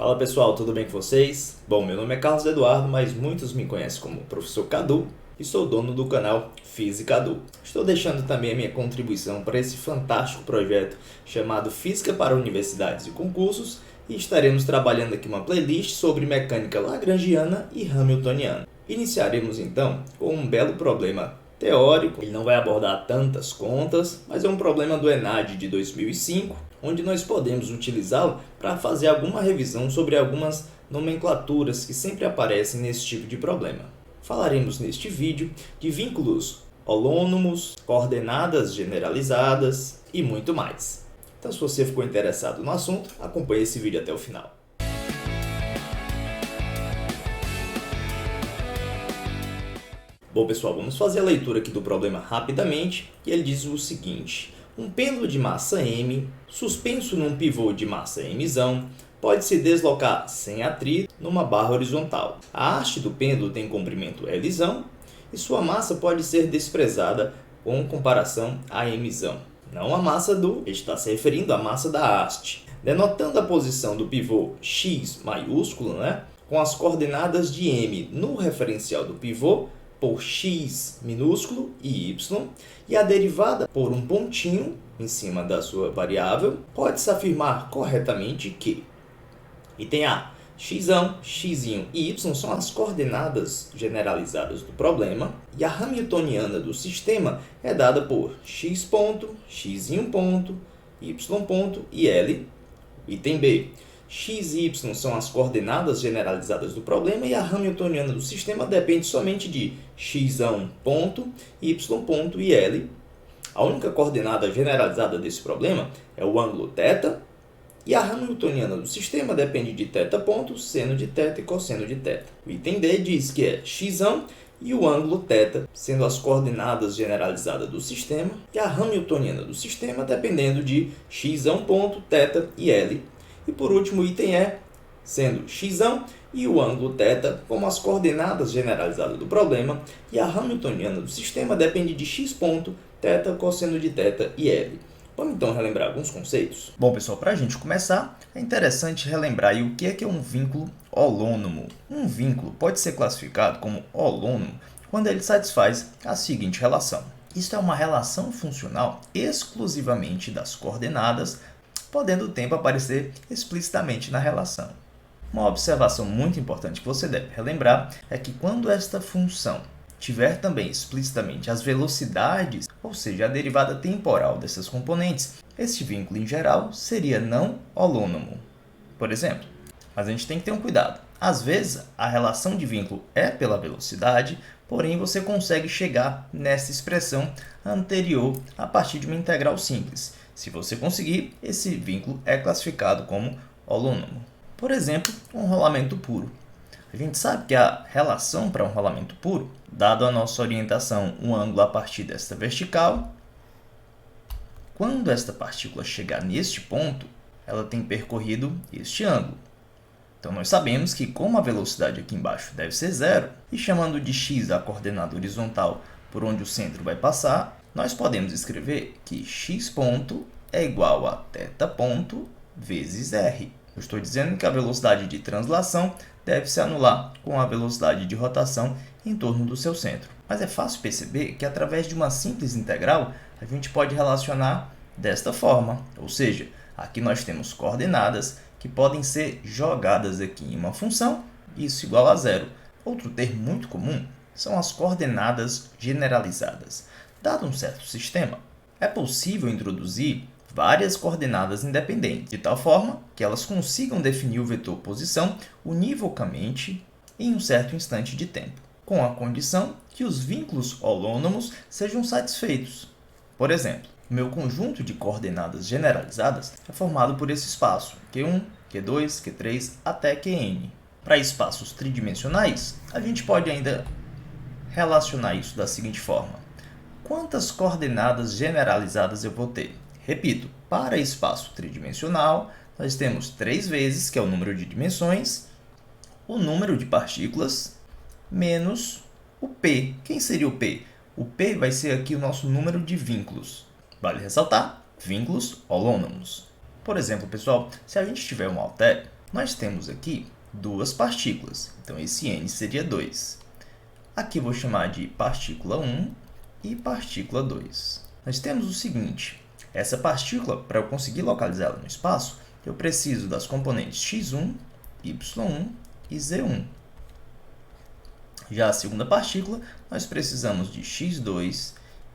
Fala pessoal, tudo bem com vocês? Bom, meu nome é Carlos Eduardo, mas muitos me conhecem como Professor Cadu e sou dono do canal Física Cadu. Estou deixando também a minha contribuição para esse fantástico projeto chamado Física para Universidades e Concursos e estaremos trabalhando aqui uma playlist sobre mecânica lagrangiana e hamiltoniana. Iniciaremos então com um belo problema teórico. Ele não vai abordar tantas contas, mas é um problema do ENAD de 2005, onde nós podemos utilizá-lo para fazer alguma revisão sobre algumas nomenclaturas que sempre aparecem nesse tipo de problema. Falaremos neste vídeo de vínculos holônomos, coordenadas generalizadas e muito mais. Então, se você ficou interessado no assunto, acompanhe esse vídeo até o final. Bom pessoal, vamos fazer a leitura aqui do problema rapidamente, e ele diz o seguinte: um pêndulo de massa m, suspenso num pivô de massa mzão, pode se deslocar sem atrito numa barra horizontal. A haste do pêndulo tem comprimento Lzão e sua massa pode ser desprezada com comparação a mzão. Não a massa do, ele está se referindo à massa da haste. Denotando a posição do pivô x maiúsculo, com as coordenadas de m no referencial do pivô, por x minúsculo e y, e a derivada por um pontinho em cima da sua variável, pode-se afirmar corretamente que item A, x, x e y são as coordenadas generalizadas do problema, e a hamiltoniana do sistema é dada por x ponto, x ponto, y ponto e L. Item B, x e y são as coordenadas generalizadas do problema e a hamiltoniana do sistema depende somente de x ponto, y ponto e L. A única coordenada generalizada desse problema é o ângulo θ e a hamiltoniana do sistema depende de θ ponto, seno de θ e cosseno de θ. O item D diz que é x e o ângulo θ sendo as coordenadas generalizadas do sistema e a hamiltoniana do sistema dependendo de x ponto, θ e L. E por último, o item E, sendo x e o ângulo θ como as coordenadas generalizadas do problema, e a hamiltoniana do sistema depende de x ponto, θ, cosseno de θ e L. Vamos então relembrar alguns conceitos? Bom, pessoal, para a gente começar, é interessante relembrar aí o que é um vínculo holônomo. Um vínculo pode ser classificado como holônomo quando ele satisfaz a seguinte relação. Isto é uma relação funcional exclusivamente das coordenadas, podendo o tempo aparecer explicitamente na relação. Uma observação muito importante que você deve relembrar é que quando esta função tiver também explicitamente as velocidades, ou seja, a derivada temporal dessas componentes, este vínculo em geral seria não holônomo. Por exemplo, mas a gente tem que ter um cuidado. Às vezes, a relação de vínculo é pela velocidade, porém você consegue chegar nessa expressão anterior a partir de uma integral simples. Se você conseguir, esse vínculo é classificado como holônomo. Por exemplo, um rolamento puro. A gente sabe que a relação para um rolamento puro, dado a nossa orientação, um ângulo a partir desta vertical, quando esta partícula chegar neste ponto, ela tem percorrido este ângulo. Então, nós sabemos que, como a velocidade aqui embaixo deve ser zero, e chamando de x a coordenada horizontal por onde o centro vai passar, nós podemos escrever que x ponto é igual a θ ponto vezes r. Eu estou dizendo que a velocidade de translação deve se anular com a velocidade de rotação em torno do seu centro. Mas é fácil perceber que, através de uma simples integral, a gente pode relacionar desta forma. Ou seja, aqui nós temos coordenadas que podem ser jogadas aqui em uma função, isso igual a zero. Outro termo muito comum são as coordenadas generalizadas. Dado um certo sistema, é possível introduzir várias coordenadas independentes, de tal forma que elas consigam definir o vetor posição univocamente em um certo instante de tempo, com a condição que os vínculos holônomos sejam satisfeitos. Por exemplo, o meu conjunto de coordenadas generalizadas é formado por esse espaço Q1, Q2, Q3 até Qn. Para espaços tridimensionais, a gente pode ainda relacionar isso da seguinte forma: quantas coordenadas generalizadas eu vou ter? Repito, para espaço tridimensional, nós temos 3 vezes, que é o número de dimensões, o número de partículas, menos o P. Quem seria o P? O P vai ser aqui o nosso número de vínculos. Vale ressaltar, vínculos holônomos. Por exemplo, pessoal, se a gente tiver um halter, Nós temos aqui duas partículas, então esse n seria 2. Aqui vou chamar de partícula 1 e partícula 2. Nós temos o seguinte, essa partícula, para eu conseguir localizá-la no espaço, eu preciso das componentes x1, y1 e z1. Já a segunda partícula, nós precisamos de x2,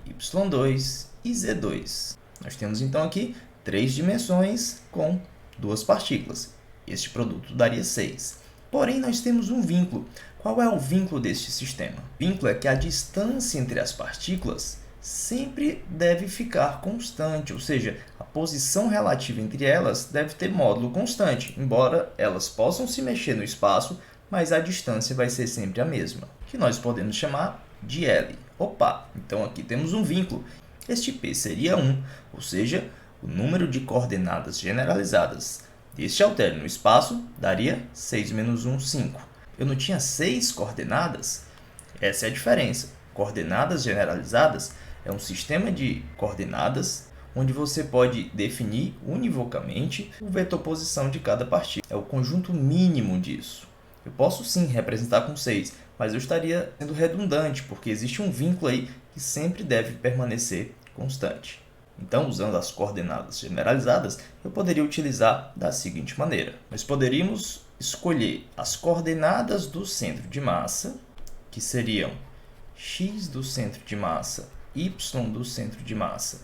y2 e z2. Nós temos então aqui 3 dimensões com duas partículas. Este produto daria 6. Porém, nós temos um vínculo. Qual é o vínculo deste sistema? O vínculo é que a distância entre as partículas sempre deve ficar constante, ou seja, a posição relativa entre elas deve ter módulo constante, embora elas possam se mexer no espaço, mas a distância vai ser sempre a mesma, que nós podemos chamar de L. Opa, então aqui temos um vínculo. Este P seria 1, ou seja, o número de coordenadas generalizadas deste haltério no espaço daria 6 menos 1, 5. Eu não tinha 6 coordenadas? Essa é a diferença. Coordenadas generalizadas é um sistema de coordenadas onde você pode definir univocamente o vetor posição de cada partícula. É o conjunto mínimo disso. Eu posso sim representar com 6, mas eu estaria sendo redundante, porque existe um vínculo aí que sempre deve permanecer constante. Então, usando as coordenadas generalizadas, eu poderia utilizar da seguinte maneira. Nós poderíamos escolher as coordenadas do centro de massa, que seriam x do centro de massa, y do centro de massa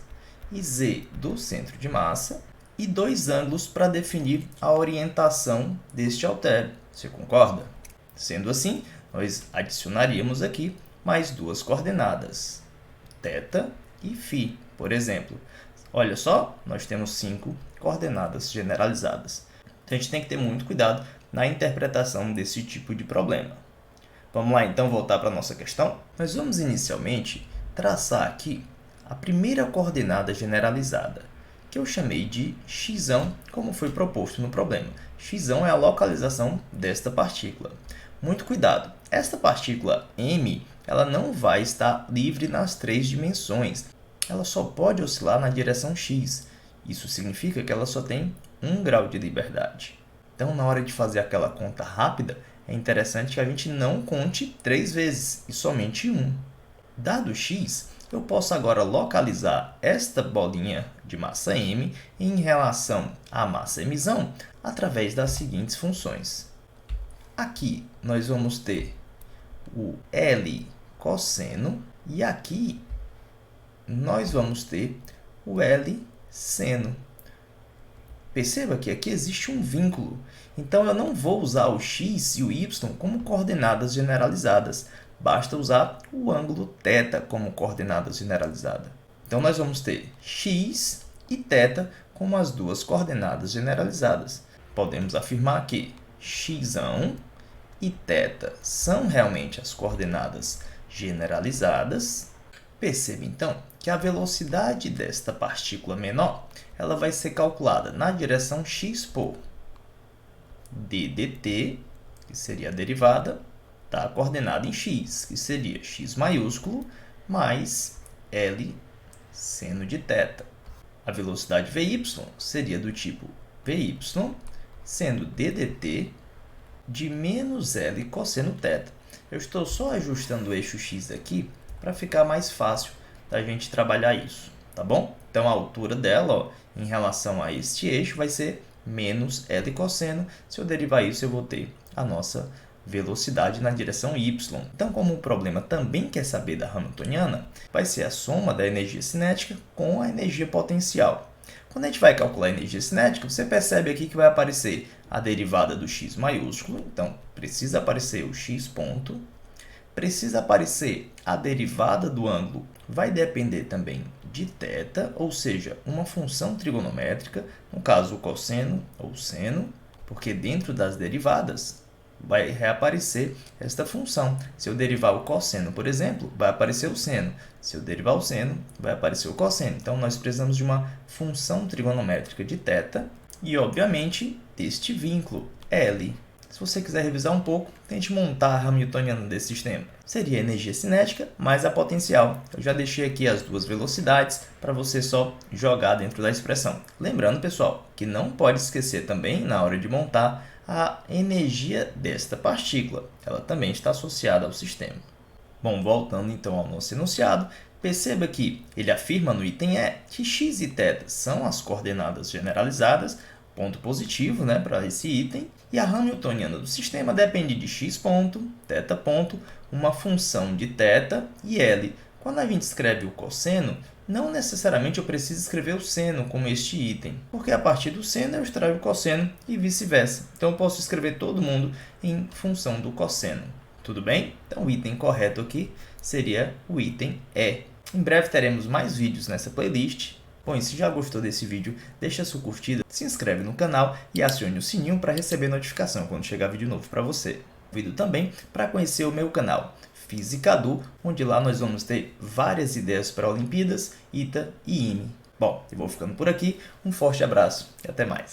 e z do centro de massa, e dois ângulos para definir a orientação deste haltério. Você concorda? Sendo assim, nós adicionaríamos aqui mais duas coordenadas, θ e φ, por exemplo. Olha só, nós temos 5 coordenadas generalizadas. Então, a gente tem que ter muito cuidado na interpretação desse tipo de problema. Vamos lá, então, voltar para a nossa questão? Nós vamos, inicialmente, traçar aqui a primeira coordenada generalizada, que eu chamei de x, como foi proposto no problema. X é a localização desta partícula. Muito cuidado, esta partícula m ela não vai estar livre nas 3 dimensões. Ela só pode oscilar na direção x. Isso significa que ela só tem 1 grau de liberdade. Então, na hora de fazer aquela conta rápida, é interessante que a gente não conte 3 vezes, e somente 1. Dado x, eu posso agora localizar esta bolinha de massa m em relação à massa m através das seguintes funções. Aqui, nós vamos ter o L cosseno, e aqui nós vamos ter o L seno. Perceba que aqui existe um vínculo, então eu não vou usar o x e o y como coordenadas generalizadas, basta usar o ângulo θ como coordenada generalizada. Então, nós vamos ter x e θ como as duas coordenadas generalizadas. Podemos afirmar que x e θ são realmente as coordenadas generalizadas. Perceba, então, que a velocidade desta partícula menor ela vai ser calculada na direção x por d dt, que seria a derivada da coordenada em x, que seria x maiúsculo mais L seno de θ. A velocidade Vy seria do tipo Vy sendo d dt de menos L cosseno θ. Eu estou só ajustando o eixo x aqui para ficar mais fácil da gente trabalhar isso, tá bom? Então, a altura dela, em relação a este eixo, vai ser menos L cosseno. Se eu derivar isso, eu vou ter a nossa velocidade na direção y. Então, como o problema também quer saber da Hamiltoniana, vai ser a soma da energia cinética com a energia potencial. Quando a gente vai calcular a energia cinética, você percebe aqui que vai aparecer a derivada do x maiúsculo. Então, precisa aparecer o x ponto. Precisa aparecer a derivada do ângulo, vai depender também de θ, ou seja, uma função trigonométrica, no caso o cosseno ou seno, porque dentro das derivadas vai reaparecer esta função. Se eu derivar o cosseno, por exemplo, vai aparecer o seno. Se eu derivar o seno, vai aparecer o cosseno. Então, nós precisamos de uma função trigonométrica de θ e, obviamente, deste vínculo, L. Se você quiser revisar um pouco, tente montar a Hamiltoniana desse sistema. Seria a energia cinética mais a potencial. Eu já deixei aqui as duas velocidades para você só jogar dentro da expressão. Lembrando, pessoal, que não pode esquecer também, na hora de montar, a energia desta partícula. Ela também está associada ao sistema. Bom, voltando então ao nosso enunciado, perceba que ele afirma no item E que x e θ são as coordenadas generalizadas, ponto positivo, para esse item, e a hamiltoniana do sistema depende de x ponto, θ ponto, uma função de θ e L. Quando a gente escreve o cosseno, não necessariamente eu preciso escrever o seno como este item, porque a partir do seno eu extraio o cosseno e vice-versa. Então eu posso escrever todo mundo em função do cosseno. Tudo bem? Então o item correto aqui seria o item E. Em breve teremos mais vídeos nessa playlist. Bom, e se já gostou desse vídeo, deixa sua curtida, se inscreve no canal e acione o sininho para receber notificação quando chegar vídeo novo para você. Convido também para conhecer o meu canal Física.du, onde lá nós vamos ter várias ideias para Olimpíadas, ITA e IME. Bom, eu vou ficando por aqui, um forte abraço e até mais.